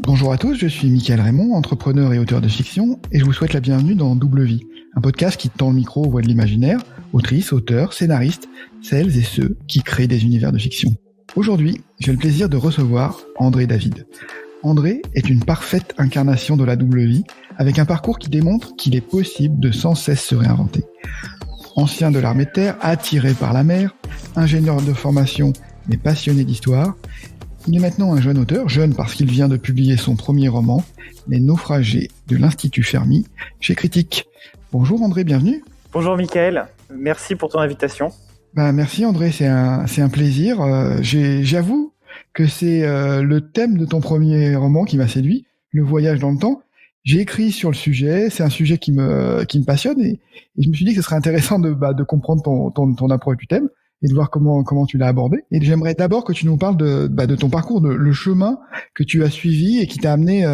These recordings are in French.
Bonjour à tous, je suis Mickaël Raymond, entrepreneur et auteur de fiction, et je vous souhaite la bienvenue dans Double Vie, un podcast qui tend le micro aux voix de l'imaginaire, autrices, auteurs, scénaristes, celles et ceux qui créent des univers de fiction. Aujourd'hui, j'ai le plaisir de recevoir André David. André est une parfaite incarnation de la double vie, avec un parcours qui démontre qu'il est possible de sans cesse se réinventer. Ancien de l'armée de terre, attiré par la mer, ingénieur de formation mais passionné d'histoire, il est maintenant un jeune auteur, jeune parce qu'il vient de publier son premier roman, Les Naufragés de l'Institut Fermi, chez Critique. Bonjour André, bienvenue. Bonjour Mickaël, merci pour ton invitation. Merci André, c'est un plaisir. J'avoue que c'est le thème de ton premier roman qui m'a séduit, le voyage dans le temps. J'ai écrit sur le sujet, c'est un sujet qui me passionne et je me suis dit que ce serait intéressant de comprendre ton approche du thème et de voir comment tu l'as abordé. Et j'aimerais d'abord que tu nous parles de ton parcours, le chemin que tu as suivi et qui t'a amené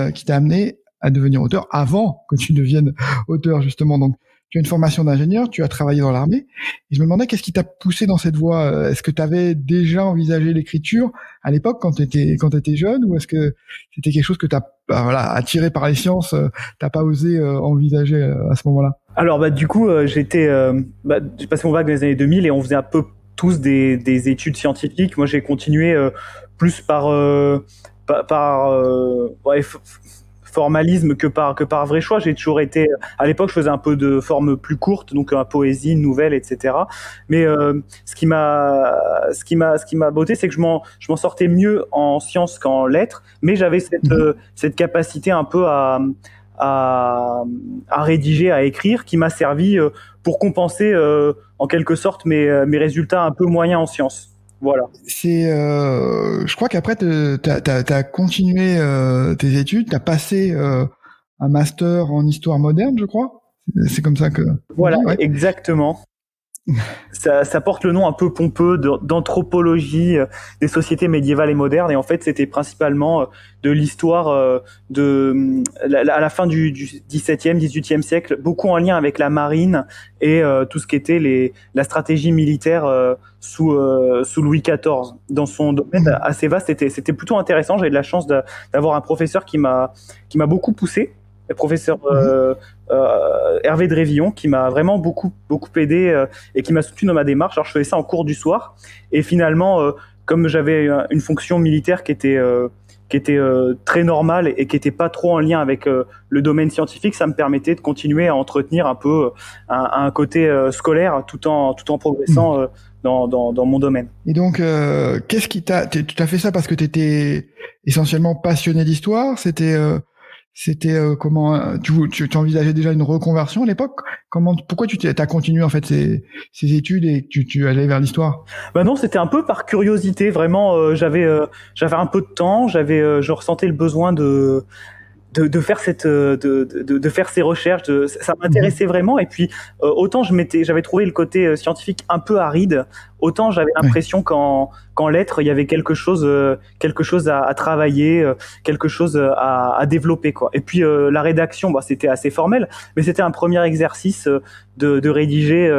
à devenir auteur avant que tu deviennes auteur justement. Donc tu as une formation d'ingénieur, tu as travaillé dans l'armée et je me demandais qu'est-ce qui t'a poussé dans cette voie. Est-ce que tu avais déjà envisagé l'écriture à l'époque quand tu étais jeune, ou est-ce que c'était quelque chose que attiré par les sciences, t'as pas osé envisager à ce moment-là? Alors du coup j'ai passé mon bac dans les années 2000 et on faisait un peu tous des études scientifiques. Moi j'ai continué plus par formalisme que par vrai choix. J'ai toujours été, à l'époque je faisais un peu de forme plus courte, donc poésie, nouvelle, etc. Mais ce qui m'a botté, c'est que je m'en sortais mieux en sciences qu'en lettres, mais j'avais cette capacité un peu à rédiger, à écrire, qui m'a servi pour compenser en quelque sorte mes résultats un peu moyens en sciences. Voilà. Je crois qu'après t'as continué tes études, t'as passé un master en histoire moderne, je crois. C'est comme ça que. Voilà, ouais. Exactement. Ça porte le nom un peu pompeux d'anthropologie des sociétés médiévales et modernes, et en fait c'était principalement de l'histoire à la fin du XVIIe, XVIIIe siècle, beaucoup en lien avec la marine et tout ce qui était la stratégie militaire sous Louis XIV. Dans son domaine assez vaste, c'était plutôt intéressant. J'ai eu de la chance d'avoir un professeur qui m'a beaucoup poussé, le professeur Hervé Drévillon, qui m'a vraiment beaucoup aidé et qui m'a soutenu dans ma démarche. Alors je faisais ça en cours du soir, et finalement comme j'avais une fonction militaire qui était très normale et qui était pas trop en lien avec le domaine scientifique, ça me permettait de continuer à entretenir un peu un côté scolaire tout en progressant dans mon domaine. Et donc qu'est-ce qui tu as fait ça parce que tu étais essentiellement passionné d'histoire? C'était comment tu envisageais déjà une reconversion à l'époque? Pourquoi tu as continué en fait ces études et que tu allais vers l'histoire? Non, c'était un peu par curiosité, vraiment. J'avais un peu de temps, je ressentais le besoin de faire de faire ces recherches, ça m'intéressait vraiment. Et puis autant j'avais trouvé le côté scientifique un peu aride, autant j'avais l'impression qu'en lettres il y avait quelque chose à travailler, quelque chose à développer, quoi. Et puis la rédaction, c'était assez formel, mais c'était un premier exercice de rédiger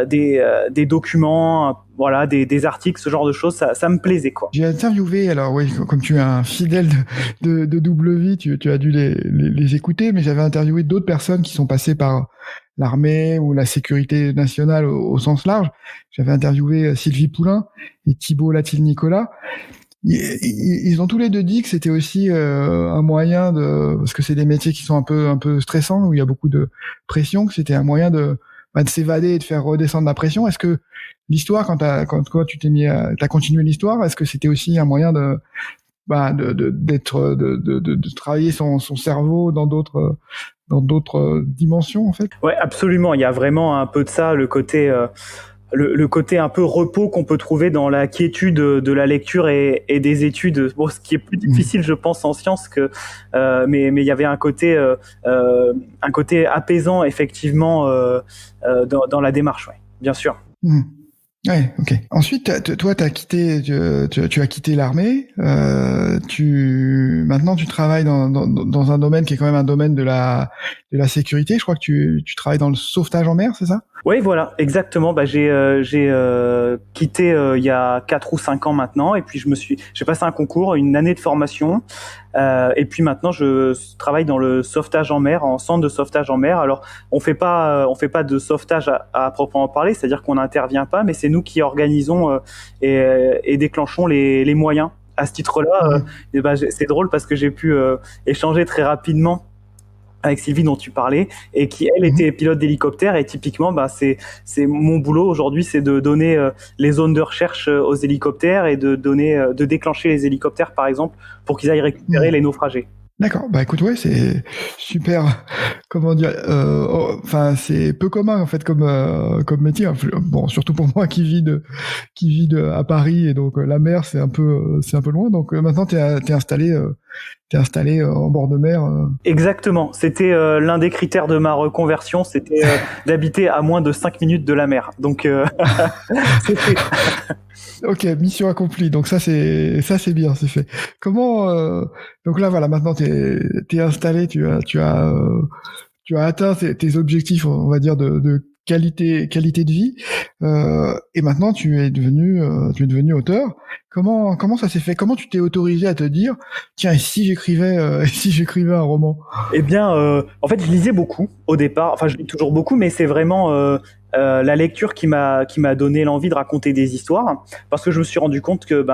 des documents, voilà, des articles, ce genre de choses, ça me plaisait, quoi. J'ai interviewé, alors oui, comme tu es un fidèle de Double Vie, tu as dû les écouter, mais j'avais interviewé d'autres personnes qui sont passées par l'armée ou la sécurité nationale au sens large. J'avais interviewé Sylvie Poulain et Thibault Latil-Nicolas. Ils ont tous les deux dit que c'était aussi un moyen parce que c'est des métiers qui sont un peu stressants, où il y a beaucoup de pression, que c'était un moyen de s'évader et de faire redescendre la pression. Est-ce que l'histoire, quand tu t'es t'as continué l'histoire, est-ce que c'était aussi un moyen de travailler son cerveau dans d'autres dimensions, en fait? Ouais, absolument. Il y a vraiment un peu de ça, le côté un peu repos qu'on peut trouver dans la quiétude de la lecture et des études. Bon, ce qui est plus difficile, je pense, en sciences mais il y avait un côté apaisant, effectivement, dans la démarche, ouais, bien sûr. Ouais, ok. Ensuite, toi, tu as quitté l'armée. Maintenant, tu travailles dans un domaine qui est quand même un domaine de la sécurité. Je crois que tu travailles dans le sauvetage en mer, c'est ça? Oui, voilà, exactement. J'ai quitté il y a 4 ou 5 ans maintenant, et puis j'ai passé un concours, une année de formation Et puis maintenant, je travaille dans le sauvetage en mer, en centre de sauvetage en mer. Alors, on fait pas de sauvetage à proprement parler, c'est-à-dire qu'on n'intervient pas, mais c'est nous qui organisons et déclenchons les moyens. À ce titre-là, Mhm. c'est drôle parce que j'ai pu échanger très rapidement avec Sylvie dont tu parlais et qui elle Mhm. était pilote d'hélicoptère et typiquement c'est mon boulot aujourd'hui, c'est de donner les zones de recherche aux hélicoptères et de déclencher les hélicoptères par exemple pour qu'ils aillent récupérer Mhm. les naufragés. D'accord. Bah écoute, ouais, c'est super. Comment dire enfin, c'est peu commun en fait comme métier. Bon, surtout pour moi qui vis à Paris et donc la mer c'est un peu loin. Donc maintenant t'es installé en bord de mer. Exactement, c'était l'un des critères de ma reconversion, c'était d'habiter à moins de 5 minutes de la mer. Donc c'est fait. Ok, mission accomplie. Donc ça c'est bien, c'est fait. Comment donc là voilà, maintenant t'es installé, tu as atteint tes objectifs, on va dire de qualité de vie, et maintenant tu es devenu auteur. Comment ça s'est fait? Comment tu t'es autorisé à te dire tiens, et si j'écrivais et si j'écrivais un roman? Eh bien, en fait, je lisais beaucoup au départ. Enfin, je lis toujours beaucoup, mais c'est vraiment la lecture qui m'a donné l'envie de raconter des histoires, parce que je me suis rendu compte que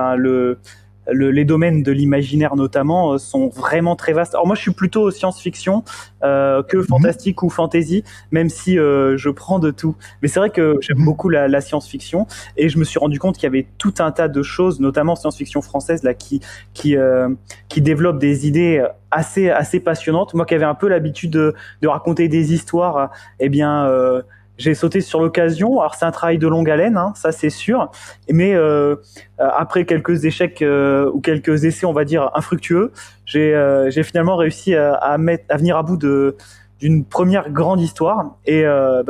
les domaines de l'imaginaire notamment sont vraiment très vastes. Alors moi, je suis plutôt science-fiction que Mhm, fantastique ou fantasy, même si je prends de tout. Mais c'est vrai que j'aime mhm, beaucoup la science-fiction et je me suis rendu compte qu'il y avait tout un tas de choses, notamment science-fiction française là, qui euh, qui développent des idées assez passionnantes. Moi, qui avais un peu l'habitude de raconter des histoires, eh bien j'ai sauté sur l'occasion. Alors c'est un travail de longue haleine, hein, ça c'est sûr, mais après quelques échecs ou quelques essais, on va dire infructueux, j'ai finalement réussi à venir à bout d'une première grande histoire et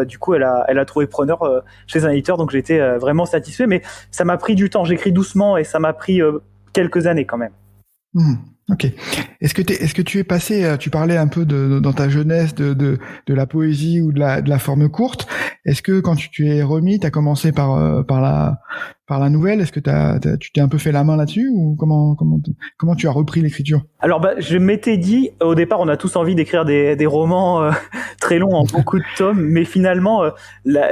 du coup elle a trouvé preneur chez un éditeur, donc j'étais vraiment satisfait, mais ça m'a pris du temps. J'écris doucement et ça m'a pris quelques années quand même. mhm. Ok. Est-ce que tu es passé, tu parlais un peu dans ta jeunesse de la poésie ou de la forme courte. Est-ce que quand tu es remis, tu as commencé par la nouvelle? Est-ce que tu t'es un peu fait la main là-dessus ou comment tu as repris l'écriture? Alors je m'étais dit, au départ on a tous envie d'écrire des romans très longs en beaucoup de tomes, mais finalement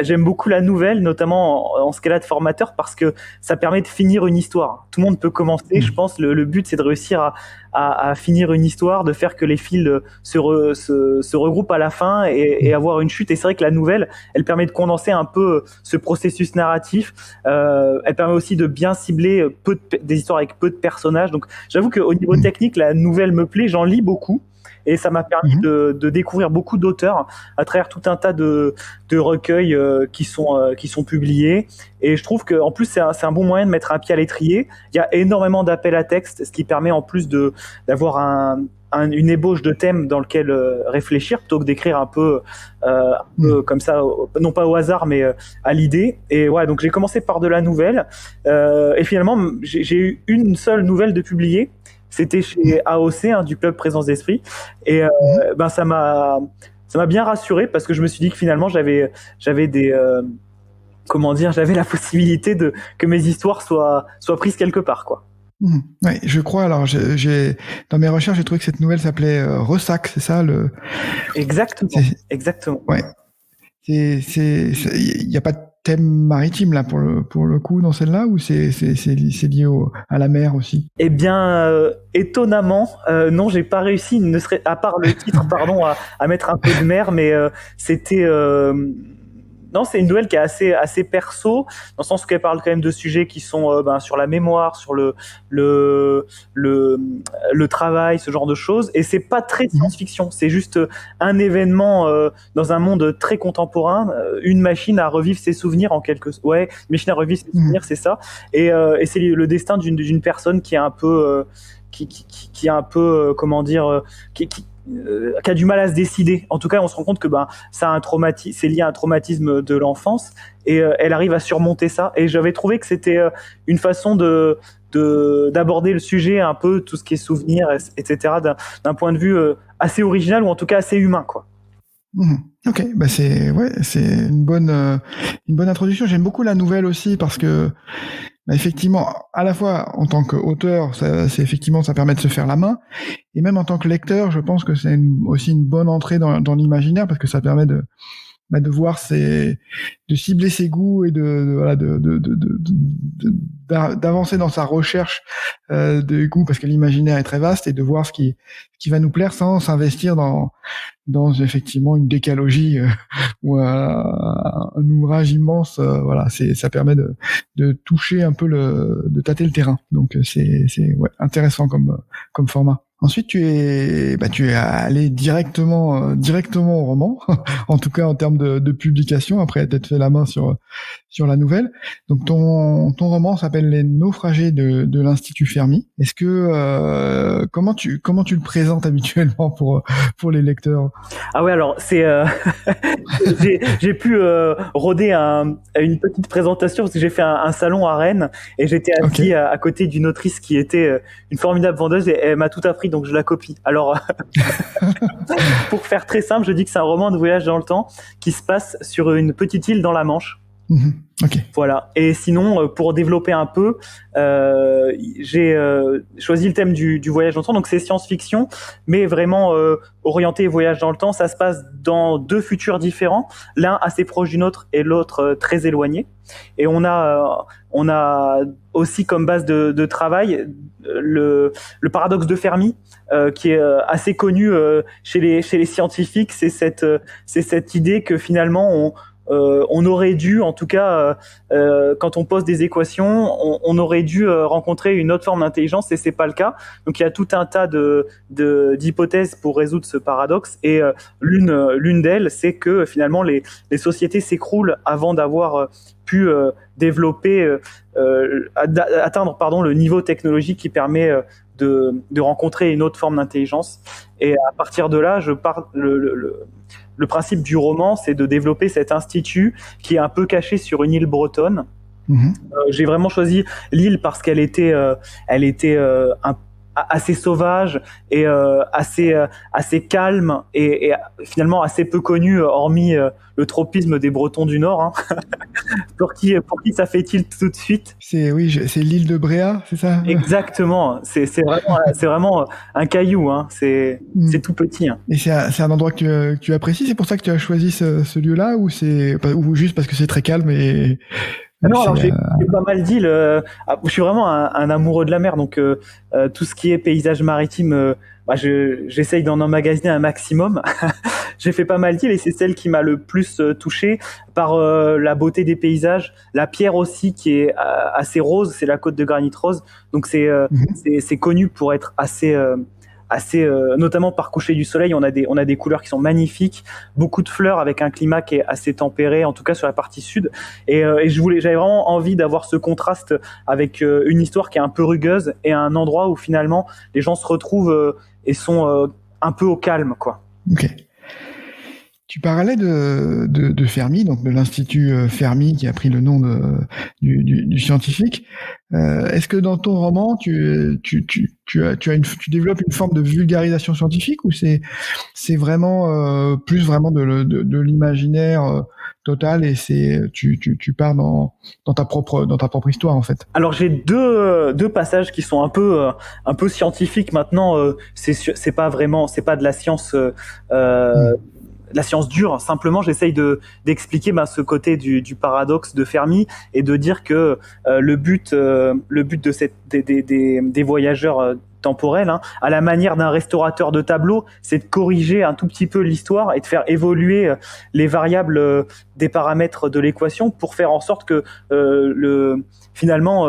j'aime beaucoup la nouvelle, notamment en ce qu'elle a de formateur, parce que ça permet de finir une histoire. Tout le monde peut commencer, je Mhm. pense, le but c'est de réussir à finir une histoire, de faire que les fils se regroupent à la fin et avoir une chute. Et c'est vrai que la nouvelle, elle permet de condenser un peu ce processus narratif, elle permet aussi de bien cibler des histoires avec peu de personnages, donc j'avoue qu'au niveau Mhm. technique, la nouvelle me plaît, j'en lis beaucoup. Et ça m'a permis Mhm. de découvrir beaucoup d'auteurs à travers tout un tas de recueils qui sont publiés. Et je trouve qu'en plus, c'est un bon moyen de mettre un pied à l'étrier. Il y a énormément d'appels à texte, ce qui permet en plus d'avoir une ébauche de thème dans lequel réfléchir plutôt que d'écrire un peu Mhm. comme ça, non pas au hasard, mais à l'idée. Et ouais, donc j'ai commencé par de la nouvelle. Et finalement, j'ai eu une seule nouvelle de publier. C'était chez AOC, hein, du Club Présence d'Esprit. Et Mhm. ça m'a bien rassuré parce que je me suis dit que finalement, j'avais comment dire, j'avais la possibilité que mes histoires soient prises quelque part, quoi. Mhm. Ouais, je crois. Alors, dans mes recherches, j'ai trouvé que cette nouvelle s'appelait Ressac, c'est ça Exactement, c'est- exactement. ouais. Il n'y a pas de thème maritime là pour le coup dans celle-là ou c'est lié à la mer aussi? Eh bien, étonnamment, non, j'ai pas réussi, ne serait à part le titre, pardon, à mettre un peu de mer, mais c'était non, c'est une nouvelle qui est assez perso, dans le sens où elle parle quand même de sujets qui sont sur la mémoire, sur le le le travail, ce genre de choses, et c'est pas très Mhm. science-fiction, c'est juste un événement dans un monde très contemporain, une machine à revivre ses souvenirs une machine à revivre ses souvenirs, Mhm. c'est ça. Et c'est le destin d'une personne qui est un peu qui est un peu comment dire qui a du mal à se décider. En tout cas, on se rend compte que ça a c'est lié à un traumatisme de l'enfance et elle arrive à surmonter ça. Et j'avais trouvé que c'était une façon d'aborder le sujet un peu tout ce qui est souvenirs, etc. d'un point de vue assez original ou en tout cas assez humain, quoi. Mhm. Ok, bah c'est une bonne introduction. J'aime beaucoup la nouvelle aussi parce que Effectivement, à la fois en tant qu'auteur, ça permet de se faire la main, et même en tant que lecteur, je pense que c'est aussi une bonne entrée dans l'imaginaire, parce que ça permet de voir de cibler ses goûts et d'avancer dans sa recherche de goûts, parce que l'imaginaire est très vaste, et de voir ce qui va nous plaire sans s'investir dans effectivement une décalogie ou un ouvrage immense. Voilà, ça permet de toucher un peu de tâter le terrain. Donc c'est intéressant comme format. Ensuite, tu es allé directement au roman, en tout cas en termes de publication, après t'être fait la main sur la nouvelle. Donc ton roman s'appelle Les Naufragés de l'Institut Fermi. Est-ce que comment tu le présentes habituellement pour les lecteurs? Ah ouais, alors j'ai pu rôder une petite présentation parce que j'ai fait un salon à Rennes et j'étais assis à côté d'une autrice qui était une formidable vendeuse et elle m'a tout appris, donc je la copie. Alors pour faire très simple, je dis que c'est un roman de voyage dans le temps qui se passe sur une petite île dans la Manche. Okay. Voilà. Et sinon, pour développer un peu, j'ai choisi le thème du voyage dans le temps. Donc c'est science-fiction, mais vraiment orienté voyage dans le temps. Ça se passe dans deux futurs différents, l'un assez proche du nôtre et l'autre très éloigné. Et on a aussi comme base de travail le paradoxe de Fermi, qui est assez connu chez les scientifiques. C'est cette idée que finalement on aurait dû, en tout cas, quand on pose des équations, on aurait dû rencontrer une autre forme d'intelligence, et c'est pas le cas. Donc il y a tout un tas d'hypothèses pour résoudre ce paradoxe, et l'une d'elles, c'est que finalement les sociétés s'écroulent avant d'avoir pu développer, atteindre le niveau technologique qui permet de rencontrer une autre forme d'intelligence. Et à partir de là, le principe du roman, c'est de développer cet institut qui est un peu caché sur une île bretonne. J'ai vraiment choisi l'île parce qu'elle était assez sauvage et assez calme et finalement assez peu connue, hormis le tropisme des Bretons du Nord. Hein. pour qui ça fait tilt tout de suite. C'est l'île de Bréa, c'est ça? Exactement. C'est vraiment un caillou. Hein. C'est tout petit. Hein. Et c'est un endroit que tu apprécies. C'est pour ça que tu as choisi ce lieu-là, ou juste parce que c'est très calme et non, alors j'ai pas mal d'îles. Je suis vraiment un amoureux de la mer, donc tout ce qui est paysage maritime, j'essaye d'en emmagasiner un maximum. J'ai fait pas mal d'îles et c'est celle qui m'a le plus touché par la beauté des paysages, la pierre aussi qui est assez rose, c'est la côte de granit rose, donc c'est connu pour être assez notamment par coucher du soleil, on a des couleurs qui sont magnifiques, beaucoup de fleurs avec un climat qui est assez tempéré, en tout cas sur la partie sud, et j'avais vraiment envie d'avoir ce contraste avec une histoire qui est un peu rugueuse et un endroit où finalement les gens se retrouvent et sont un peu au calme, quoi. Ok. Tu parlais de Fermi, donc de l'Institut Fermi qui a pris le nom du scientifique. Est-ce que dans ton roman, tu développes une forme de vulgarisation scientifique, ou c'est vraiment plus vraiment de l'imaginaire total, et tu pars dans ta propre histoire en fait? Alors j'ai deux passages qui sont un peu scientifiques maintenant. C'est pas de la science. La science dure, simplement j'essaye d'expliquer ce côté du paradoxe de Fermi et de dire que le but des voyageurs temporels, hein, à la manière d'un restaurateur de tableau, c'est de corriger un tout petit peu l'histoire et de faire évoluer les variables des paramètres de l'équation pour faire en sorte que finalement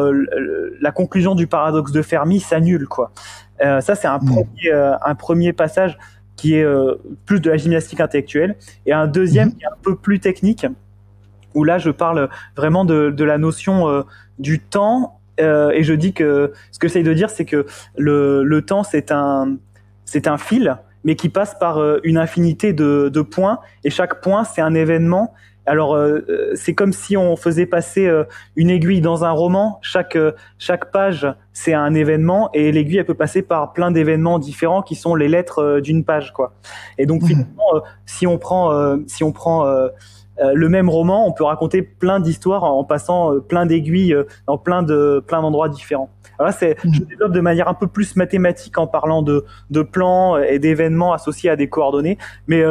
la conclusion du paradoxe de Fermi s'annule, quoi. Ça c'est un premier passage qui est plus de la gymnastique intellectuelle, et un deuxième qui est un peu plus technique, où là je parle vraiment de la notion du temps, et je dis que ce que j'essaye de dire, c'est que le temps c'est un fil, mais qui passe par une infinité de points, et chaque point c'est un événement. Alors c'est comme si on faisait passer une aiguille dans un roman. Chaque page c'est un événement, et l'aiguille elle peut passer par plein d'événements différents qui sont les lettres d'une page, quoi. Et donc finalement si on prend le même roman, on peut raconter plein d'histoires en passant plein d'aiguilles dans plein d'endroits différents. Alors là, je développe de manière un peu plus mathématique en parlant de plans et d'événements associés à des coordonnées, mais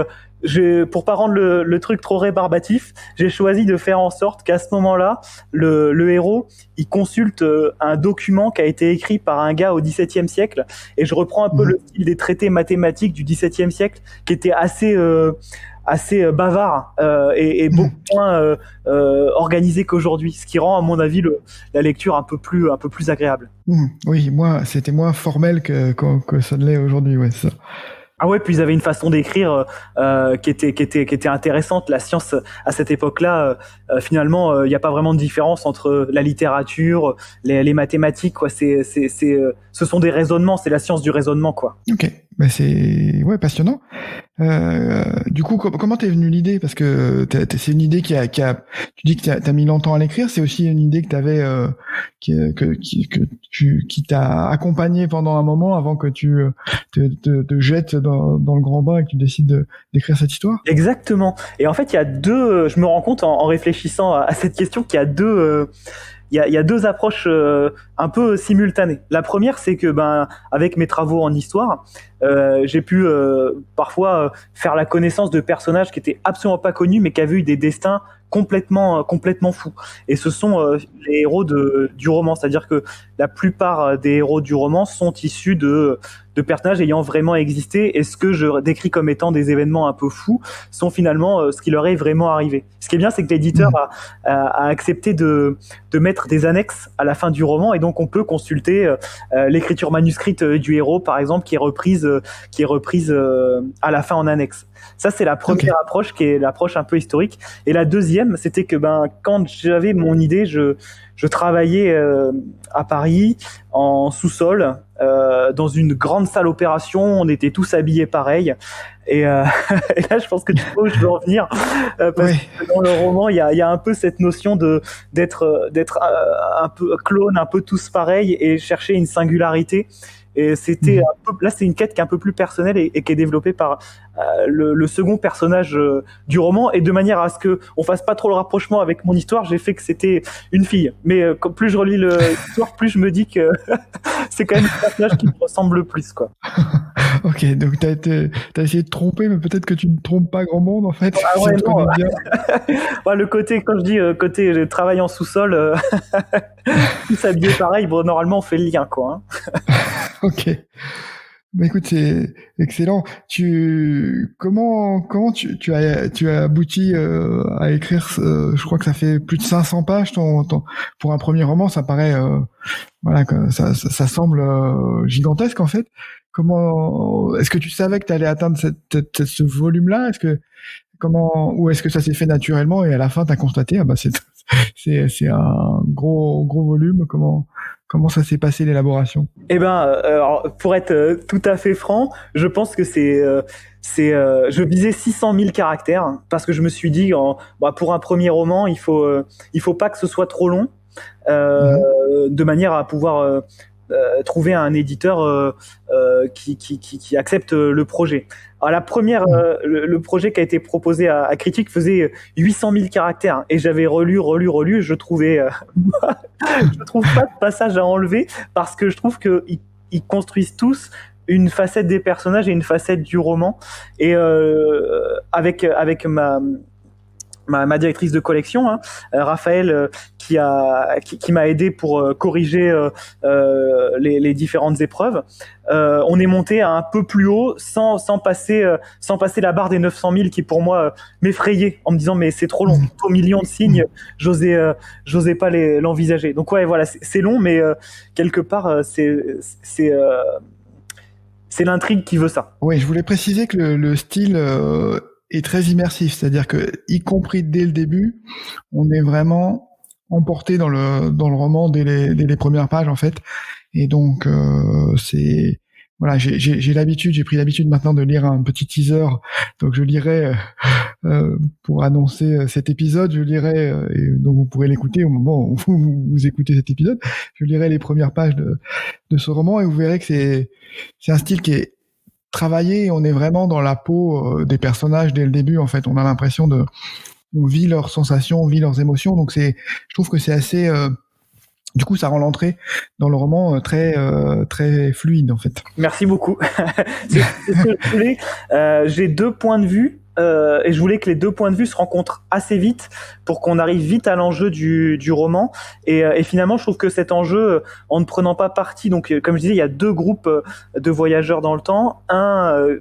pour pas rendre le truc trop rébarbatif, j'ai choisi de faire en sorte qu'à ce moment-là, le héros, il consulte un document qui a été écrit par un gars au XVIIe siècle, et je reprends un peu le style des traités mathématiques du XVIIe siècle, qui était assez bavard et beaucoup moins organisé qu'aujourd'hui, ce qui rend à mon avis la lecture un peu plus agréable. Oui, c'était moins formel que ça ne l'est aujourd'hui, ouais, ça. Ah ouais, puis ils avaient une façon d'écrire qui était intéressante. La science à cette époque-là, finalement, il n'y a pas vraiment de différence entre la littérature, les mathématiques, quoi. Ce sont des raisonnements, c'est la science du raisonnement, quoi. Ok, bah c'est passionnant. Du coup, comment t'es venue l'idée? Parce que c'est une idée tu dis que t'as mis longtemps à l'écrire. C'est aussi une idée que t'avais, qui t'a accompagné pendant un moment avant que tu te jettes dans le grand bain et que tu décides d'écrire cette histoire. Exactement. Et en fait, je me rends compte en réfléchissant à cette question qu'il y a deux approches un peu simultanées. La première, c'est que avec mes travaux en histoire, j'ai pu parfois faire la connaissance de personnages qui étaient absolument pas connus, mais qui avaient eu des destins complètement fous. Et ce sont les héros du roman, c'est-à-dire que la plupart des héros du roman sont issus de personnages ayant vraiment existé, et ce que je décris comme étant des événements un peu fous sont finalement ce qui leur est vraiment arrivé. Ce qui est bien, c'est que l'éditeur a accepté de mettre des annexes à la fin du roman, et donc on peut consulter l'écriture manuscrite du héros, par exemple, qui est reprise à la fin en annexe. Ça, c'est la première approche, qui est l'approche un peu historique. Et la deuxième, c'était que quand j'avais mon idée, je travaillais à Paris en sous-sol dans une grande salle opération. On était tous habillés pareil. Et là, je pense que tu vois où je veux en venir, parce que dans le roman, il y a un peu cette notion d'être un peu clone, un peu tous pareils, et chercher une singularité. Et là, c'est une quête qui est un peu plus personnelle et qui est développée par le second personnage du roman, et de manière à ce que on fasse pas trop le rapprochement avec mon histoire, j'ai fait que c'était une fille. Mais plus je relis l'histoire, plus je me dis que c'est quand même le personnage qui me ressemble le plus, quoi. Ok, donc t'as essayé de tromper, mais peut-être que tu ne trompes pas grand monde en fait. Ah ouais, non. Bien. Ouais, le côté, quand je dis côté travail en sous-sol, tous habillés pareil, bon, normalement on fait le lien, quoi. Ok. Bah écoute, c'est excellent. Comment tu as abouti à écrire, je crois que ça fait plus de 500 pages pour un premier roman, ça paraît ça semble gigantesque en fait. Est-ce que tu savais que tu allais atteindre ce volume-là? Ou est-ce que ça s'est fait naturellement et à la fin tu as constaté c'est un gros volume? Comment ça s'est passé l'élaboration? Alors, pour être tout à fait franc, je pense que je visais 600 000 caractères, parce que je me suis dit, pour un premier roman, il faut pas que ce soit trop long, de manière à pouvoir trouver un éditeur qui accepte le projet. Alors le projet qui a été proposé à Critique faisait 800 000 caractères, et j'avais relu, je trouvais je trouve pas de passage à enlever, parce que je trouve que ils construisent tous une facette des personnages et une facette du roman, et avec ma directrice de collection, Raphaël, qui m'a aidé pour corriger les différentes épreuves. On est monté à un peu plus haut sans passer la barre des 900 000, qui pour moi m'effrayait, en me disant mais c'est trop long, au million de signes, j'osais pas l'envisager. Donc ouais, voilà, c'est long, mais quelque part c'est l'intrigue qui veut ça. Oui, je voulais préciser que le style est très immersif, c'est-à-dire que, y compris dès le début, on est vraiment emporté dans le roman dès les premières pages en fait, et donc j'ai pris l'habitude maintenant de lire un petit teaser, donc je lirai pour annoncer cet épisode, et donc vous pourrez l'écouter au moment où vous écoutez cet épisode, je lirai les premières pages de ce roman, et vous verrez que c'est un style qui est travaillé, on est vraiment dans la peau des personnages dès le début en fait. On a l'impression on vit leurs sensations, on vit leurs émotions. Donc je trouve que c'est assez. Du coup, ça rend l'entrée dans le roman très très fluide en fait. Merci beaucoup. C'est ce que je voulais. J'ai 2 points de vue. Et je voulais que les 2 points de vue se rencontrent assez vite pour qu'on arrive vite à l'enjeu du roman. Et finalement, je trouve que cet enjeu, en ne prenant pas parti, donc comme je disais, il y a 2 groupes de voyageurs dans le temps. Un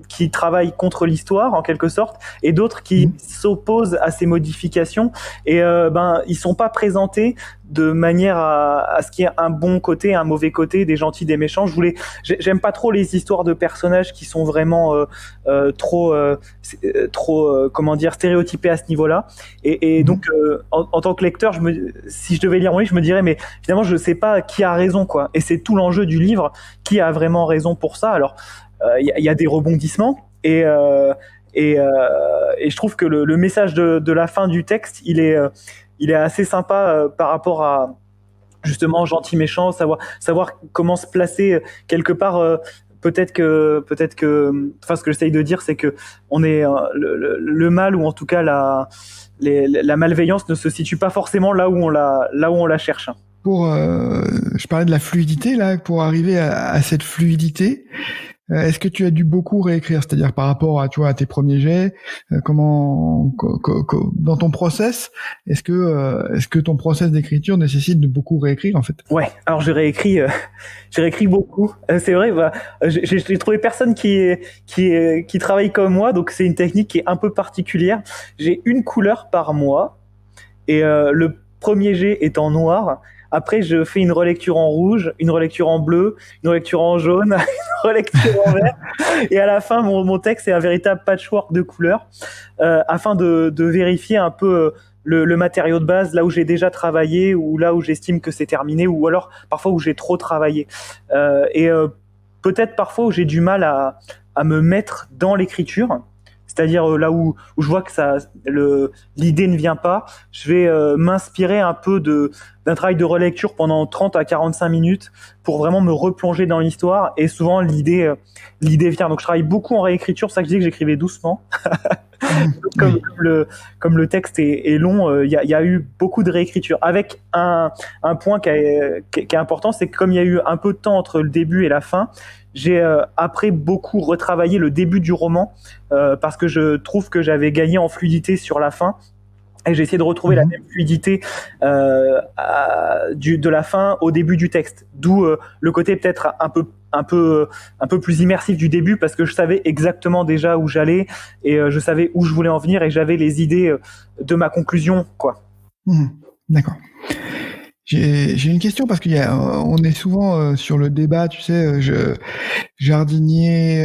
qui travaillent contre l'histoire en quelque sorte, et d'autres qui s'opposent à ces modifications. Et ils sont pas présentés de manière à ce qu'il y ait un bon côté, un mauvais côté, des gentils, des méchants. J'aime pas trop les histoires de personnages qui sont vraiment trop comment dire, stéréotypés à ce niveau-là. Et donc en tant que lecteur, si je devais lire mon livre, je me dirais mais finalement je sais pas qui a raison quoi. Et c'est tout l'enjeu du livre, qui a vraiment raison pour ça. Alors y a des rebondissements et je trouve que le message de la fin du texte, il est assez sympa par rapport à justement gentil méchant, savoir comment se placer quelque part. Peut-être que, enfin, ce que j'essaye de dire, c'est que on est le mal, ou en tout cas la malveillance ne se situe pas forcément là où on la cherche. Je parlais de la fluidité là, pour arriver à cette fluidité. Est-ce que tu as dû beaucoup réécrire, c'est-à-dire par rapport à, tu vois, à tes premiers jets, dans ton process, est-ce que ton process d'écriture nécessite de beaucoup réécrire en fait? Ouais, alors j'ai réécrit beaucoup. C'est vrai, j'ai trouvé personne qui travaille comme moi, donc c'est une technique qui est un peu particulière. J'ai une couleur par mois et le premier jet est en noir. Après, je fais une relecture en rouge, une relecture en bleu, une relecture en jaune, une relecture en vert. Et à la fin, mon texte est un véritable patchwork de couleurs, afin de vérifier un peu le matériau de base, là où j'ai déjà travaillé, ou là où j'estime que c'est terminé, ou alors parfois où j'ai trop travaillé. Peut-être parfois où j'ai du mal à me mettre dans l'écriture. C'est-à-dire là où je vois que l'idée ne vient pas, je vais m'inspirer un peu d'un travail de relecture pendant 30 à 45 minutes pour vraiment me replonger dans l'histoire, et souvent l'idée vient. Donc je travaille beaucoup en réécriture, c'est ça que je dis que j'écrivais doucement. Comme le texte est long, il y a eu beaucoup de réécriture, avec un point qui est important, c'est que comme il y a eu un peu de temps entre le début et la fin, j'ai après beaucoup retravaillé le début du roman, parce que je trouve que j'avais gagné en fluidité sur la fin, et j'ai essayé de retrouver la même fluidité de la fin au début du texte, d'où le côté peut-être un peu plus immersif du début, parce que je savais exactement déjà où j'allais, et je savais où je voulais en venir, et j'avais les idées de ma conclusion, quoi. D'accord. J'ai une question, parce on est souvent sur le débat, tu sais, jardinier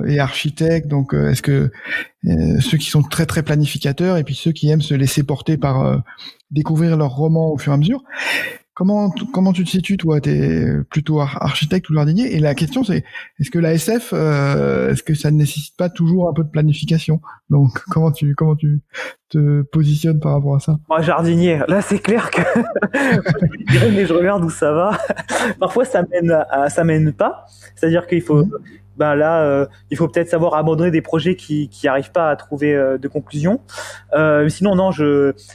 et architecte. Donc, est-ce que ceux qui sont très très planificateurs, et puis ceux qui aiment se laisser porter par découvrir leur roman au fur et à mesure. Comment tu te situes, toi? T'es plutôt architecte ou jardinier? Et la question, c'est, est-ce que la SF, est-ce que ça ne nécessite pas toujours un peu de planification? Donc, comment tu te positionnes par rapport à ça? Moi, jardinier, là, c'est clair que je dirais, mais je regarde où ça va. Parfois, ça mène pas. C'est-à-dire qu'il faut, il faut peut-être savoir abandonner des projets qui arrivent pas à trouver de conclusion. Sinon, non,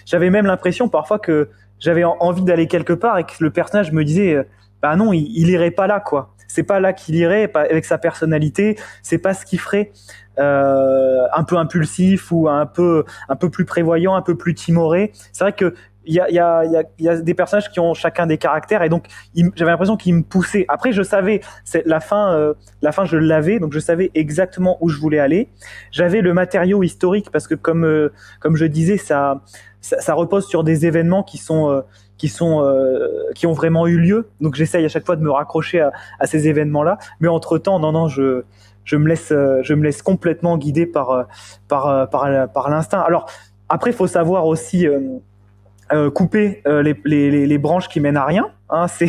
j'avais même l'impression parfois que j'avais envie d'aller quelque part, et que le personnage me disait non, il irait pas là, quoi. C'est pas là qu'il irait, pas avec sa personnalité, c'est pas ce qu'il ferait. Un peu impulsif, ou un peu plus prévoyant, un peu plus timoré. C'est vrai que il y a des personnages qui ont chacun des caractères, et donc j'avais l'impression qu'ils me poussaient. Après, je savais, la fin je l'avais, donc je savais exactement où je voulais aller. J'avais le matériau historique, parce que comme je disais, ça repose sur des événements qui ont vraiment eu lieu. Donc j'essaye à chaque fois de me raccrocher à ces événements-là. Mais entre-temps, non, je me laisse complètement guider par l'instinct. Alors après, il faut savoir aussi couper les branches qui mènent à rien. Hein, c'est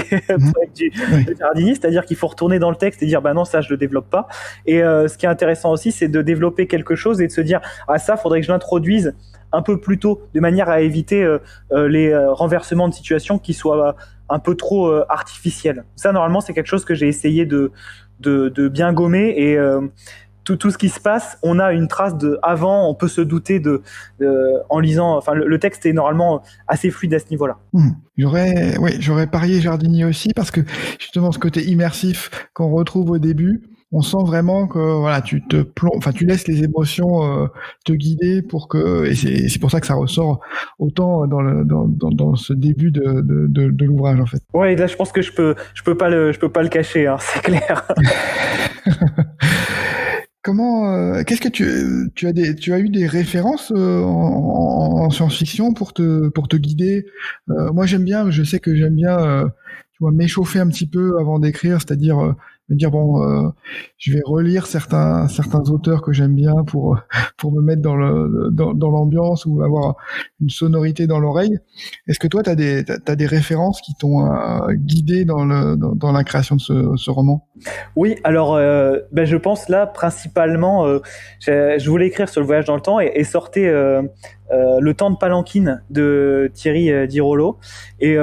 du jardinier, c'est-à-dire qu'il faut retourner dans le texte et dire non, ça je le développe pas. Et ce qui est intéressant aussi, c'est de développer quelque chose et de se dire ça faudrait que je l'introduise un peu plus tôt, de manière à éviter les renversements de situation qui soient un peu trop artificiels. Ça, normalement, c'est quelque chose que j'ai essayé de bien gommer, et tout ce qui se passe, on a une trace de avant, on peut se douter en lisant. Enfin, le texte est normalement assez fluide à ce niveau-là. J'aurais parié Jardinier aussi parce que justement ce côté immersif qu'on retrouve au début, on sent vraiment que voilà, tu laisses les émotions te guider et c'est pour ça que ça ressort autant dans ce début de l'ouvrage en fait. Ouais, là je pense que je peux pas le cacher, hein, c'est clair. Comment, qu'est-ce que tu as eu des références en science-fiction pour te guider? Moi je sais que j'aime bien tu vois, m'échauffer un petit peu avant d'écrire, c'est-à-dire me dire bon, je vais relire certains auteurs que j'aime bien pour me mettre dans l'ambiance ou avoir une sonorité dans l'oreille. Est-ce que toi t'as des références qui t'ont guidé dans la création de ce roman? Oui, alors je pense là principalement, je voulais écrire sur le voyage dans le temps et sortait Le temps de Palanquine de Thierry Dirolo et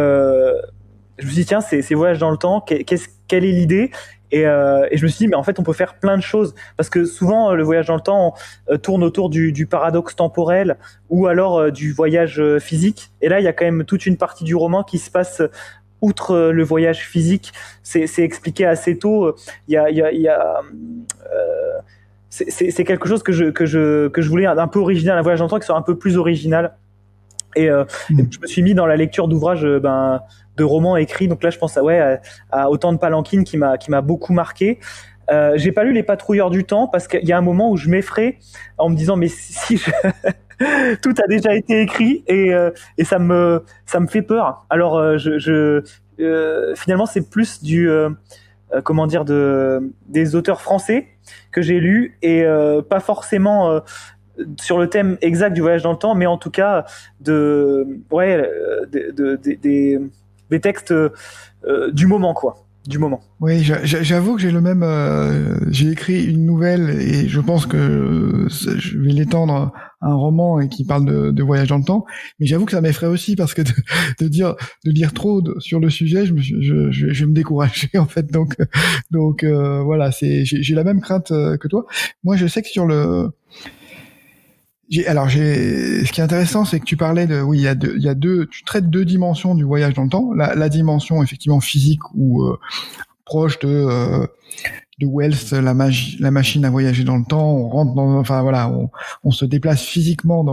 je me suis dit tiens c'est voyage dans le temps, quelle est l'idée? Et je me suis dit mais en fait on peut faire plein de choses parce que souvent le voyage dans le temps tourne autour du paradoxe temporel ou alors du voyage physique, et là il y a quand même toute une partie du roman qui se passe outre le voyage physique. C'est expliqué assez tôt. C'est quelque chose que je voulais un peu original, un voyage dans le temps qui soit un peu plus original. Et je me suis mis dans la lecture d'ouvrages de romans écrits. Donc là, je pense à Autant de Palanquine qui m'a beaucoup marqué. J'ai pas lu Les Patrouilleurs du Temps parce qu'il y a un moment où je m'effraie en me disant mais si je... tout a déjà été écrit et ça me fait peur. Alors finalement c'est plus des auteurs français que j'ai lus et pas forcément sur le thème exact du voyage dans le temps, mais en tout cas des textes du moment quoi. Du moment. Oui, j'avoue que j'ai le même. J'ai écrit une nouvelle et je pense que je vais l'étendre à un roman et qui parle de voyage dans le temps. Mais j'avoue que ça m'effraie aussi parce que de lire trop sur le sujet, je vais me décourager en fait. Donc voilà, j'ai la même crainte que toi. Moi, je sais que sur le ce qui est intéressant, c'est que tu parlais oui, tu traites deux dimensions du voyage dans le temps. La dimension effectivement physique ou proche de Wells, la machine à voyager dans le temps. On rentre on se déplace physiquement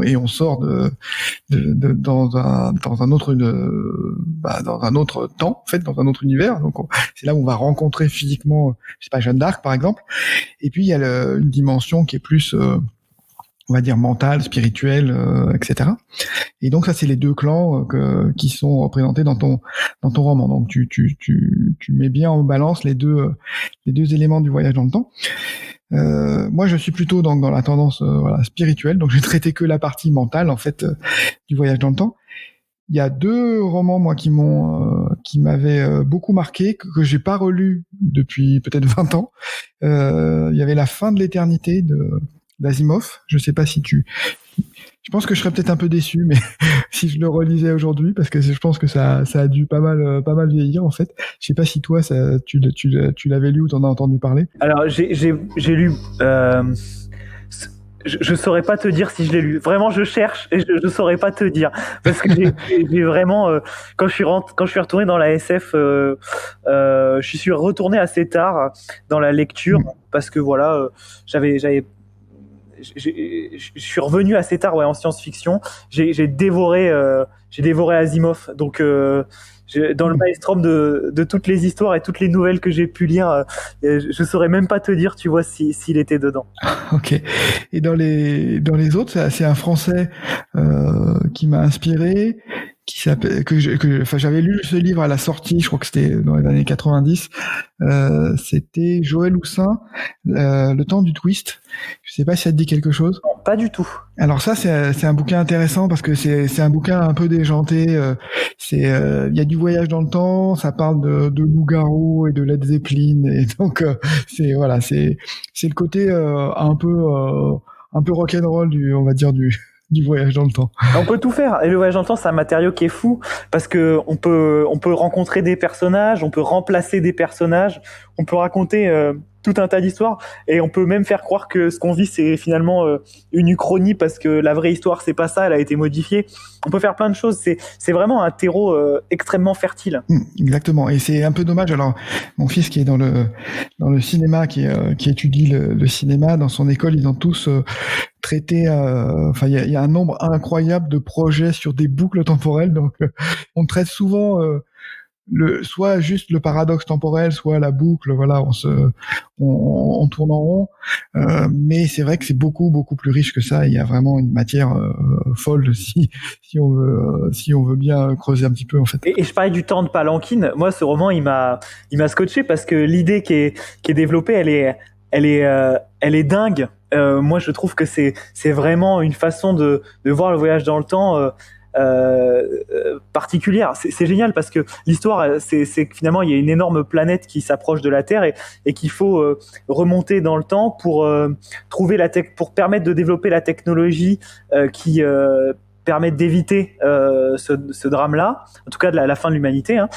et on sort dans un autre temps, en fait, dans un autre univers. Donc c'est là où on va rencontrer physiquement, je sais pas, Jeanne d'Arc par exemple. Et puis il y a une dimension qui est plus on va dire mentale, spirituelle, etc. Et donc ça, c'est les deux clans qui sont représentés dans ton roman. Donc tu mets bien en balance les deux éléments du voyage dans le temps. Moi, je suis plutôt dans la tendance spirituelle, donc j'ai traité que la partie mentale en fait du voyage dans le temps. Il y a deux romans moi qui m'avaient beaucoup marqué que j'ai pas relu depuis peut-être 20 ans. Il y avait La fin de l'éternité d'Asimov. Je sais pas si je pense que je serais peut-être un peu déçu, mais si je le relisais aujourd'hui, parce que je pense que ça a dû pas mal vieillir en fait. Je sais pas si toi tu l'avais lu ou t'en as entendu parler. Alors j'ai lu. Je saurais pas te dire si je l'ai lu. Vraiment, je cherche et je saurais pas te dire parce que j'ai vraiment quand je suis retourné dans la SF, je suis retourné assez tard dans la lecture parce que voilà, je suis revenu assez tard en science-fiction. J'ai dévoré Asimov. Donc dans le maelstrom de toutes les histoires et toutes les nouvelles que j'ai pu lire, je saurais même pas te dire, tu vois, s'il était dedans. Ok. Et dans les autres, c'est un Français qui m'a inspiré, qui s'appelle j'avais lu ce livre à la sortie, je crois que c'était dans les années 90. C'était Joël Houssin, Le temps du twist. Je sais pas si ça te dit quelque chose. Non, pas du tout. Alors ça, c'est un bouquin intéressant parce que c'est un bouquin un peu déjanté. Il y a du voyage dans le temps, ça parle de loup-garou et de Led Zeppelin, et donc c'est le côté un peu rock'n'roll on va dire du voyage dans le temps. On peut tout faire. Et le voyage dans le temps, c'est un matériau qui est fou parce que on peut rencontrer des personnages, on peut remplacer des personnages, on peut raconter tout un tas d'histoires, et on peut même faire croire que ce qu'on vit c'est finalement une uchronie parce que la vraie histoire c'est pas ça, elle a été modifiée. On peut faire plein de choses. C'est vraiment un terreau extrêmement fertile. Exactement. Et c'est un peu dommage. Alors, mon fils qui est dans le cinéma, qui étudie le cinéma, dans son école, ils ont tous traité. Enfin, il y a un nombre incroyable de projets sur des boucles temporelles. Donc, on traite souvent soit juste le paradoxe temporel, soit la boucle. Voilà, on tourne en rond. Mais c'est vrai que c'est beaucoup beaucoup plus riche que ça. Il y a vraiment une matière folle si on veut bien creuser un petit peu en fait. Et je parlais du temps de Palanquine. Moi, ce roman, il m'a scotché parce que l'idée qui est développée, elle est dingue. Moi, je trouve que c'est vraiment une façon de voir le voyage dans le temps particulière. C'est génial parce que l'histoire, c'est que finalement il y a une énorme planète qui s'approche de la Terre et qu'il faut remonter dans le temps pour trouver pour permettre de développer la technologie qui permettre d'éviter ce drame-là, en tout cas de la fin de l'humanité. Hein.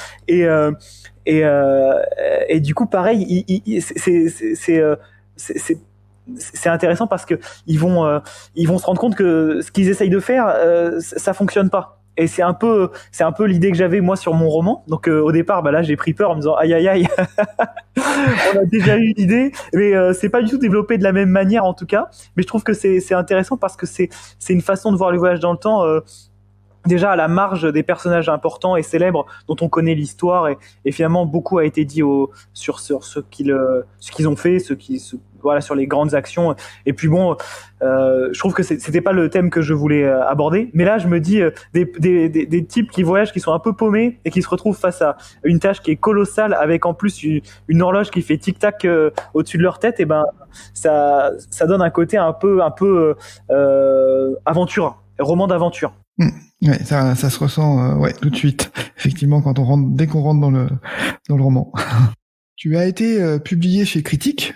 Et du coup, pareil, c'est intéressant parce que ils vont se rendre compte que ce qu'ils essayent de faire, ça fonctionne pas. Et c'est un peu l'idée que j'avais moi sur mon roman. Donc au départ, là j'ai pris peur en me disant aïe aïe aïe, on a déjà eu une idée, mais c'est pas du tout développé de la même manière en tout cas. Mais je trouve que c'est intéressant parce que c'est une façon de voir le voyage dans le temps. Déjà à la marge des personnages importants et célèbres dont on connaît l'histoire et finalement beaucoup a été dit sur ce qu'ils ont fait, voilà, sur les grandes actions. Et puis bon, je trouve que c'était pas le thème que je voulais aborder, mais là je me dis des types qui voyagent, qui sont un peu paumés et qui se retrouvent face à une tâche qui est colossale avec en plus une horloge qui fait tic tac au-dessus de leur tête. Et ben ça donne un côté un peu aventure, roman d'aventure. Ouais, ça se ressent ouais, tout de suite. Effectivement, dès qu'on rentre dans le roman. Tu as été publié chez Critique.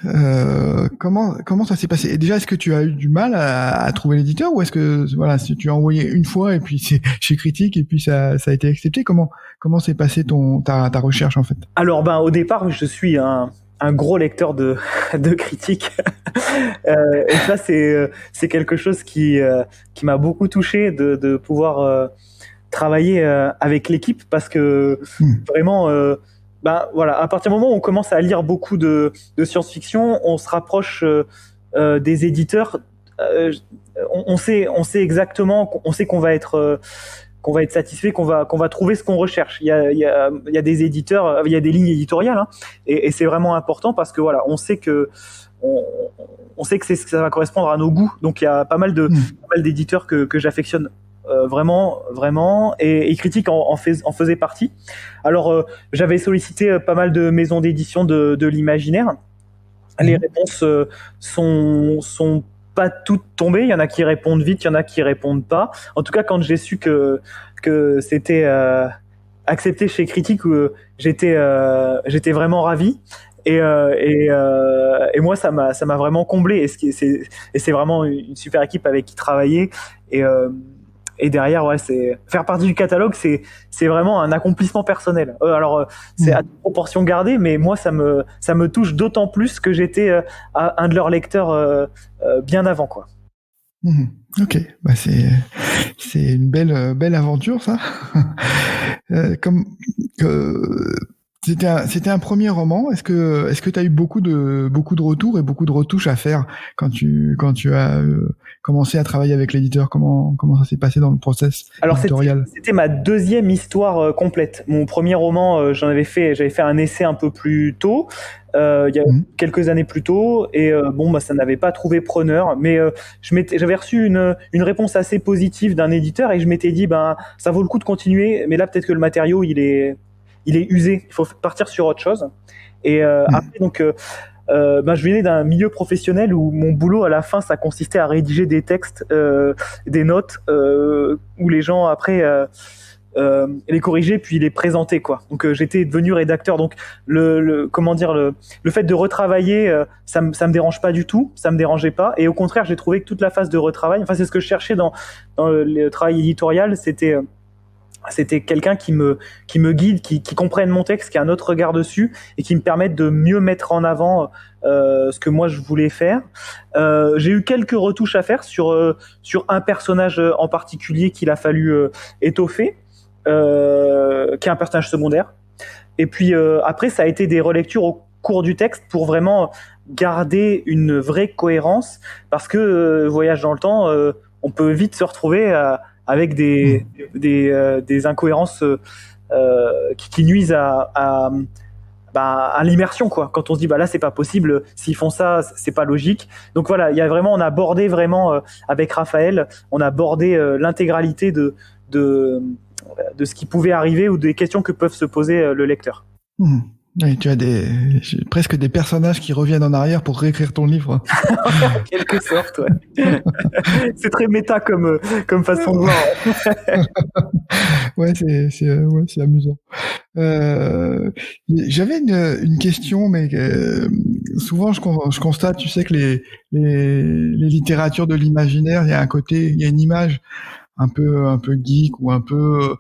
Comment ça s'est passé? Et déjà, est-ce que tu as eu du mal à trouver l'éditeur ou est-ce que voilà, si tu as envoyé une fois et puis c'est chez Critique et puis ça a été accepté? Comment s'est passé ta recherche en fait? Alors au départ, je suis un gros lecteur de critiques. Et ça, c'est quelque chose qui m'a beaucoup touché de pouvoir travailler avec l'équipe parce que vraiment, voilà, à partir du moment où on commence à lire beaucoup de science-fiction, on se rapproche des éditeurs. On sait exactement, on sait qu'on va être satisfait, qu'on va trouver ce qu'on recherche. Il y a des éditeurs, il y a des lignes éditoriales, hein, et c'est vraiment important parce que voilà, on sait que ça va correspondre à nos goûts. Donc il y a pas mal d'éditeurs que j'affectionne vraiment, et Critique en faisait partie. Alors j'avais sollicité pas mal de maisons d'édition de l'imaginaire. Les réponses sont pas toutes tombées. Il y en a qui répondent vite, il y en a qui répondent pas. En tout cas, quand j'ai su que c'était accepté chez Critique, j'étais vraiment ravi. Et moi, ça m'a vraiment comblé. Et c'est vraiment une super équipe avec qui travailler. Et derrière, ouais, c'est faire partie du catalogue, c'est vraiment un accomplissement personnel. Alors, c'est à toute proportion gardée, mais moi, ça me touche d'autant plus que j'étais un de leurs lecteurs bien avant, quoi. Ok, c'est une belle aventure, ça. C'était un premier roman. Est-ce que tu as eu beaucoup de retours et beaucoup de retouches à faire quand tu as commencé à travailler avec l'éditeur? Comment ça s'est passé dans le process éditorial? C'était ma deuxième histoire complète. Mon premier roman, j'avais fait un essai un peu plus tôt, il y a quelques années plus tôt, et ça n'avait pas trouvé preneur, mais j'avais reçu une réponse assez positive d'un éditeur et je m'étais dit ça vaut le coup de continuer, mais là peut-être que le matériau il est usé, il faut partir sur autre chose. Et après, donc, je venais d'un milieu professionnel où mon boulot à la fin, ça consistait à rédiger des textes, des notes, où les gens après les corriger puis les présenter, quoi. Donc j'étais devenu rédacteur. Donc le fait de retravailler, ça me dérange pas du tout, ça me dérangeait pas. Et au contraire, j'ai trouvé que toute la phase de retravail, enfin c'est ce que je cherchais dans le travail éditorial, c'était c'était quelqu'un qui me guide, qui comprenne mon texte, qui a un autre regard dessus et qui me permette de mieux mettre en avant ce que moi je voulais faire. J'ai eu quelques retouches à faire sur un personnage en particulier qu'il a fallu étoffer, qui est un personnage secondaire. Et puis après, ça a été des relectures au cours du texte pour vraiment garder une vraie cohérence, parce que Voyage dans le temps, on peut vite se retrouver avec des incohérences qui nuisent à l'immersion, quoi. Quand on se dit là c'est pas possible, s'ils font ça c'est pas logique. Donc voilà, il y a vraiment, on a abordé vraiment avec Raphaël, on a abordé l'intégralité de ce qui pouvait arriver ou des questions que peuvent se poser le lecteur. Oui, tu as presque des personnages qui reviennent en arrière pour réécrire ton livre. En quelque sorte, ouais. C'est très méta comme façon de voir. Ouais, c'est amusant. J'avais une question, mais souvent je constate, tu sais, que les littératures de l'imaginaire, il y a une image un peu geek ou un peu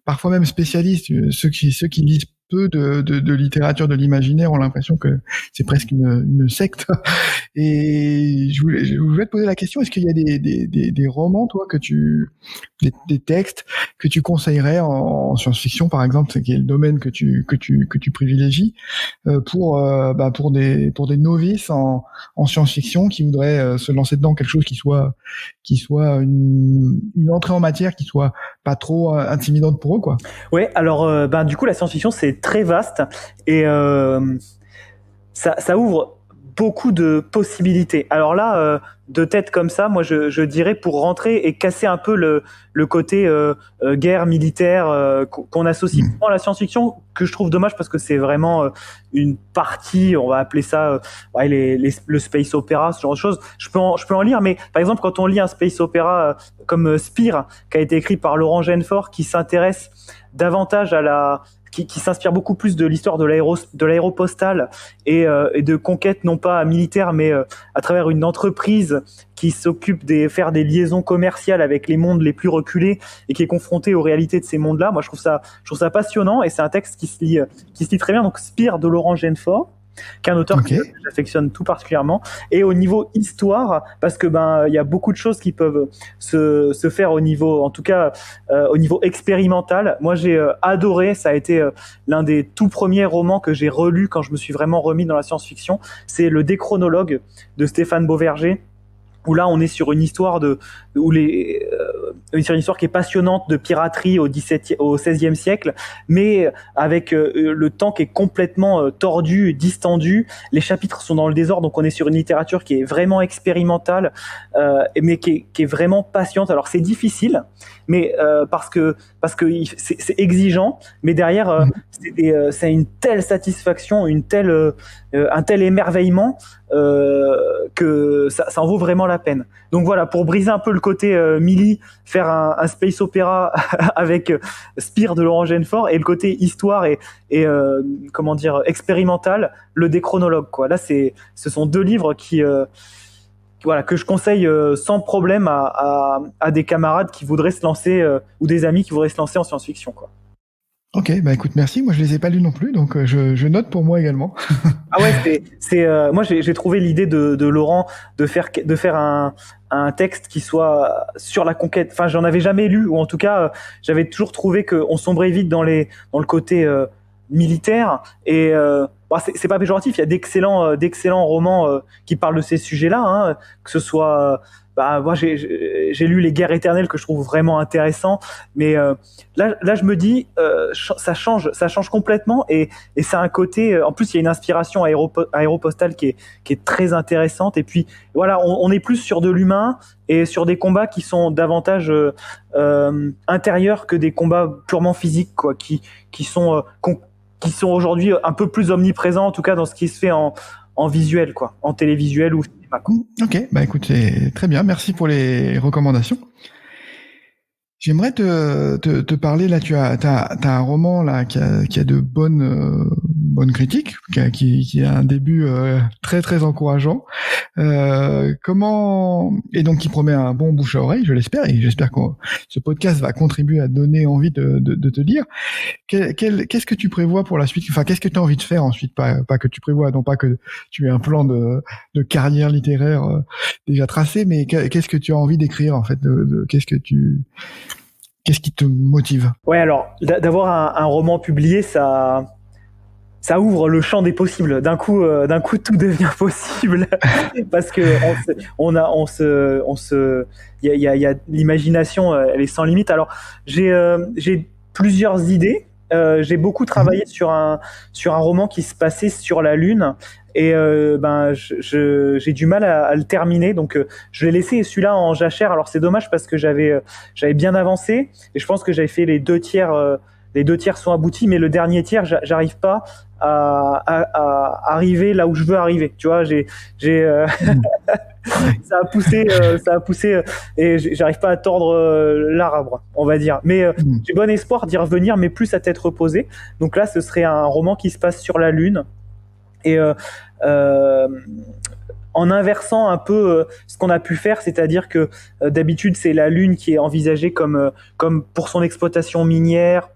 parfois même spécialiste. Ceux qui lisent peu de littérature de l'imaginaire ont l'impression que c'est presque une secte. Et je voulais te poser la question, est-ce qu'il y a des romans, toi, des textes que tu conseillerais en science-fiction, par exemple, qui est le domaine que tu privilégies, pour des novices en science-fiction qui voudraient se lancer dedans, quelque chose qui soit une entrée en matière qui soit pas trop intimidante pour eux, quoi. Ouais, alors du coup la science-fiction c'est très vaste et ça ouvre beaucoup de possibilités. Alors là, de tête comme ça, moi je dirais, pour rentrer et casser un peu le côté guerre militaire qu'on associe souvent à la science-fiction, que je trouve dommage parce que c'est vraiment une partie, on va appeler ça le space opéra, ce genre de choses. Je peux en lire, mais par exemple quand on lit un space opéra comme Spire, qui a été écrit par Laurent Genefort, qui s'intéresse davantage à qui s'inspire beaucoup plus de l'histoire de l'aéropostale et de conquête non pas militaire mais à travers une entreprise qui s'occupe de faire des liaisons commerciales avec les mondes les plus reculés et qui est confrontée aux réalités de ces mondes-là. Moi, je trouve ça passionnant et c'est un texte qui se lit très bien. Donc, Spire de Laurent Genefort, qui est un auteur que j'affectionne tout particulièrement. Et au niveau histoire, parce que il y a beaucoup de choses qui peuvent se faire au niveau, en tout cas au niveau expérimental. Moi, j'ai adoré. Ça a été l'un des tout premiers romans que j'ai relus quand je me suis vraiment remis dans la science-fiction. C'est Le Déchronologue de Stéphane Beauverger, où là on est sur une histoire sur une histoire qui est passionnante de piraterie au XVIe siècle, mais avec le temps qui est complètement tordu, distendu. Les chapitres sont dans le désordre, donc on est sur une littérature qui est vraiment expérimentale, mais qui est vraiment passionnante. Alors c'est difficile, mais parce que c'est exigeant, mais derrière c'est une telle satisfaction, un tel émerveillement que ça en vaut vraiment la peine. Donc voilà, pour briser un peu le côté Millie, faire un space opéra avec Spire de Laurent Genefort, et le côté histoire et comment dire, expérimental, Le Déchronologue, quoi. Là, ce sont deux livres que je conseille sans problème à des camarades qui voudraient se lancer ou des amis qui voudraient se lancer en science-fiction, quoi. Ok, écoute, merci. Moi, je les ai pas lus non plus, donc je note pour moi également. Ah ouais, moi j'ai trouvé l'idée de Laurent de faire un texte qui soit sur la conquête. Enfin, j'en avais jamais lu, ou en tout cas, j'avais toujours trouvé qu'on sombrait vite dans le côté militaire. Et c'est pas péjoratif. Il y a d'excellents romans qui parlent de ces sujets-là, hein, que ce soit. Moi j'ai lu Les Guerres éternelles, que je trouve vraiment intéressant, mais là je me dis ça change complètement, et ça a un côté, en plus il y a une inspiration aéropostale qui est très intéressante, et puis voilà, on est plus sur de l'humain et sur des combats qui sont davantage intérieurs que des combats purement physiques, quoi, qui sont aujourd'hui un peu plus omniprésents, en tout cas dans ce qui se fait en visuel, quoi, en télévisuel ou cinéma, quoi. Ok, écoute, c'est très bien, merci pour les recommandations. J'aimerais te parler, là, t'as un roman là qui a de bonnes bonne critique, qui a un début très très encourageant. Comment et donc qui promet un bon bouche à oreille, je l'espère, et j'espère que ce podcast va contribuer à donner envie de te lire. Qu'est-ce que tu prévois pour la suite? Enfin, qu'est-ce que tu as envie de faire ensuite? Pas que tu prévois, non pas que tu aies un plan de carrière littéraire déjà tracé, mais qu'est-ce que tu as envie d'écrire en fait? Qu'est-ce qui te motive? Ouais, alors d'avoir un roman publié, ça ouvre le champ des possibles. D'un coup, tout devient possible parce que il y a l'imagination, elle est sans limite. Alors j'ai plusieurs idées. J'ai beaucoup travaillé sur un roman qui se passait sur la Lune. Et j'ai du mal à le terminer, donc je l'ai laissé celui-là en jachère. Alors c'est dommage parce que j'avais bien avancé et je pense que j'avais fait les 2 tiers. Les 2 tiers sont aboutis, mais le dernier tiers, j'arrive pas à arriver là où je veux arriver. Tu vois, ça a poussé, et j'arrive pas à tordre l'arbre, on va dire. Mais j'ai bon espoir d'y revenir, mais plus à tête reposée. Donc là, ce serait un roman qui se passe sur la Lune. Et en inversant un peu ce qu'on a pu faire, c'est-à-dire que d'habitude c'est la Lune qui est envisagée comme pour son exploitation minière,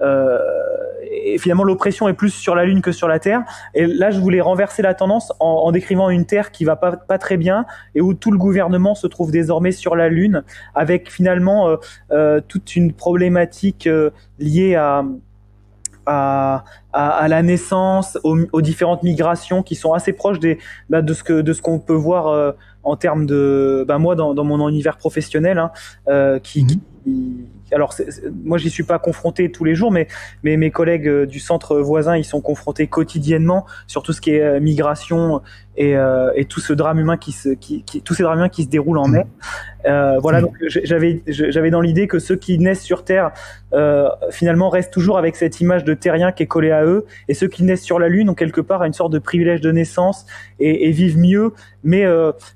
et finalement l'oppression est plus sur la Lune que sur la Terre. Et là je voulais renverser la tendance en décrivant une Terre qui va pas très bien et où tout le gouvernement se trouve désormais sur la Lune, avec finalement toute une problématique liée à la naissance, aux différentes migrations qui sont assez proches de ce qu'on peut voir en termes de moi dans mon univers professionnel, hein, alors moi j'y suis pas confronté tous les jours, mais mes collègues du centre voisin ils sont confrontés quotidiennement sur tout ce qui est migration et tout ce drame humain tous ces drames humains qui se déroulent en mai. Voilà, donc j'avais dans l'idée que ceux qui naissent sur Terre finalement restent toujours avec cette image de terrien qui est collée à eux, et ceux qui naissent sur la Lune ont quelque part une sorte de privilège de naissance et vivent mieux, mais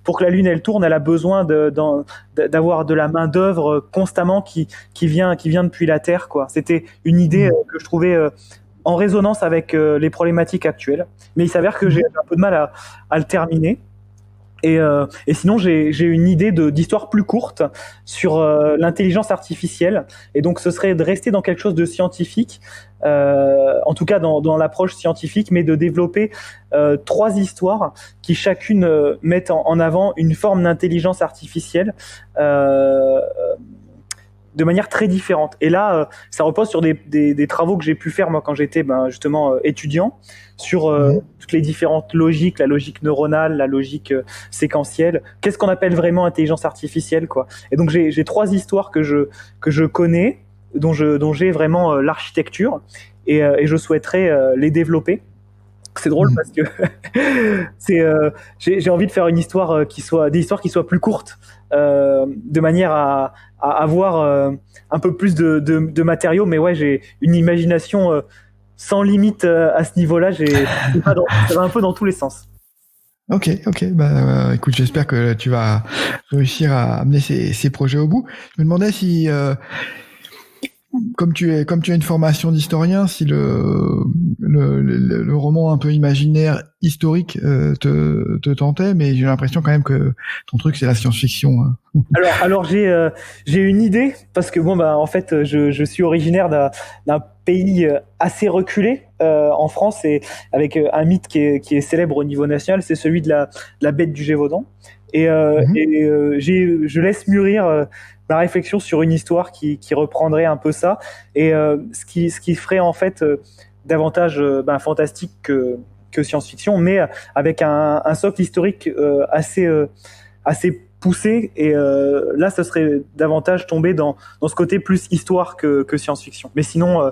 pour que la Lune elle tourne, elle a besoin d'avoir de la main d'œuvre constamment qui vient depuis la Terre, quoi. C'était une idée que je trouvais en résonance avec les problématiques actuelles, mais il s'avère que j'ai un peu de mal à le terminer. Et sinon, j'ai une idée d'histoire plus courte sur l'intelligence artificielle. Et donc, ce serait de rester dans quelque chose de scientifique, en tout cas dans l'approche scientifique, mais de développer 3 histoires qui chacune mettent en avant une forme d'intelligence artificielle de manière très différente. Et là, ça repose sur des travaux que j'ai pu faire moi quand j'étais justement étudiant, sur toutes les différentes logiques, la logique neuronale, la logique séquentielle. Qu'est-ce qu'on appelle vraiment intelligence artificielle, quoi. Et donc j'ai 3 histoires que je connais, dont j'ai vraiment l'architecture, et je souhaiterais les développer. C'est drôle parce que j'ai envie de faire des histoires qui soient plus courtes, de manière à avoir un peu plus de matériaux. Mais ouais, j'ai une imagination sans limite à ce niveau-là. Ça va un peu dans tous les sens. Ok. Bah, écoute, j'espère que tu vas réussir à amener ces projets au bout. Je me demandais si comme tu as une formation d'historien, si le roman un peu imaginaire historique te tentait, mais j'ai l'impression quand même que ton truc c'est la science-fiction. Hein. Alors j'ai une idée, parce que en fait je suis originaire d'un pays assez reculé en France, et avec un mythe qui est célèbre au niveau national, c'est celui de la bête du Gévaudan. Et je laisse mûrir ma réflexion sur une histoire qui reprendrait un peu ça, et ce qui ferait en fait davantage fantastique que science-fiction, mais avec un socle historique assez poussé. Et là, ce serait davantage tomber dans ce côté plus histoire que science-fiction. Mais sinon,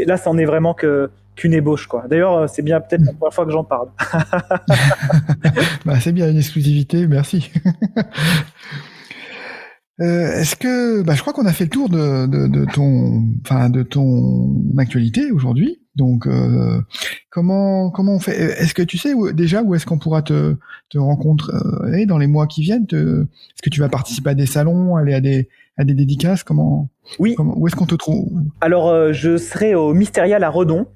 là, ça en est vraiment qu'une ébauche, quoi. D'ailleurs, c'est bien peut-être la première fois que j'en parle. C'est bien, une exclusivité, merci. Est-ce que je crois qu'on a fait le tour de ton actualité aujourd'hui. Donc comment on fait? Est-ce que tu sais déjà où est-ce qu'on pourra te rencontrer dans les mois qui viennent? Est-ce que tu vas participer à des salons, aller à des à des dédicaces? Oui. Où est-ce qu'on te trouve? Alors, je serai au Mystérial à Redon.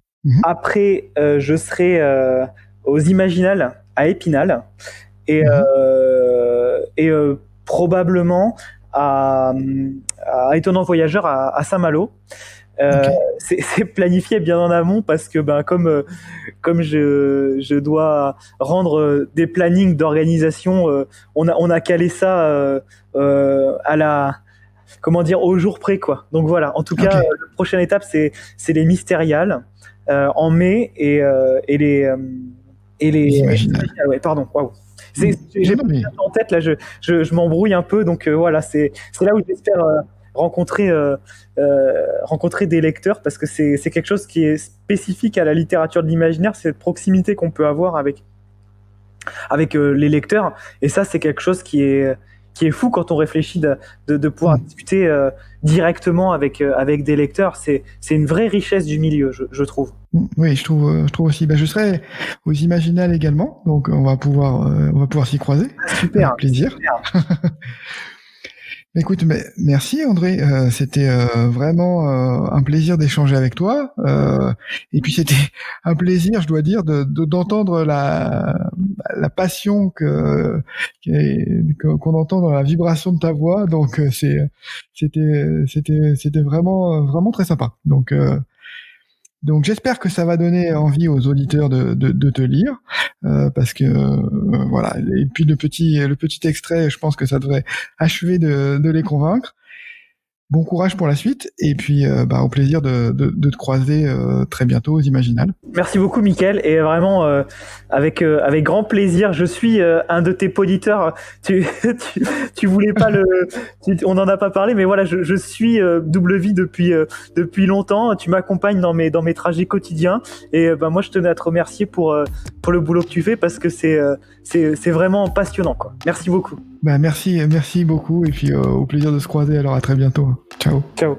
Après, je serai aux Imaginales à Épinal. Et probablement à Étonnant Voyageur à Saint-Malo. C'est planifié bien en amont parce que comme je dois rendre des plannings d'organisation, on a calé ça à la au jour près, quoi. Donc voilà. En tout cas, la prochaine étape c'est les Mystériales en mai et les Imaginales. Ouais, pardon. Waouh. J'ai pas en tête là, je m'embrouille un peu, donc voilà, c'est là où j'espère rencontrer des lecteurs, parce que c'est quelque chose qui est spécifique à la littérature de l'imaginaire, c'est cette proximité qu'on peut avoir avec les lecteurs, et ça c'est quelque chose qui est fou quand on réfléchit de pouvoir discuter directement avec des lecteurs. C'est une vraie richesse du milieu, je trouve. Oui, je trouve aussi. Je serai aux Imaginales également, donc on va pouvoir s'y croiser. Super. Avec plaisir. Super. Écoute, merci André, c'était vraiment un plaisir d'échanger avec toi, et puis c'était un plaisir, je dois dire, d'entendre la passion qu'on entend dans la vibration de ta voix. Donc c'était vraiment très sympa. Donc j'espère que ça va donner envie aux auditeurs de te lire, parce que voilà. Et puis le petit extrait, je pense que ça devrait achever de les convaincre. Bon courage pour la suite, et puis au plaisir de te croiser très bientôt aux Imaginales. Merci beaucoup, Mickaël, et vraiment avec grand plaisir. Je suis un de tes poditeurs. Tu voulais pas on n'en a pas parlé, mais voilà, je suis Double Vie depuis longtemps. Tu m'accompagnes dans mes trajets quotidiens, et moi je tenais à te remercier pour le boulot que tu fais, parce que c'est vraiment passionnant, quoi. Merci beaucoup. Merci beaucoup, et puis au plaisir de se croiser. Alors à très bientôt. Ciao. Ciao.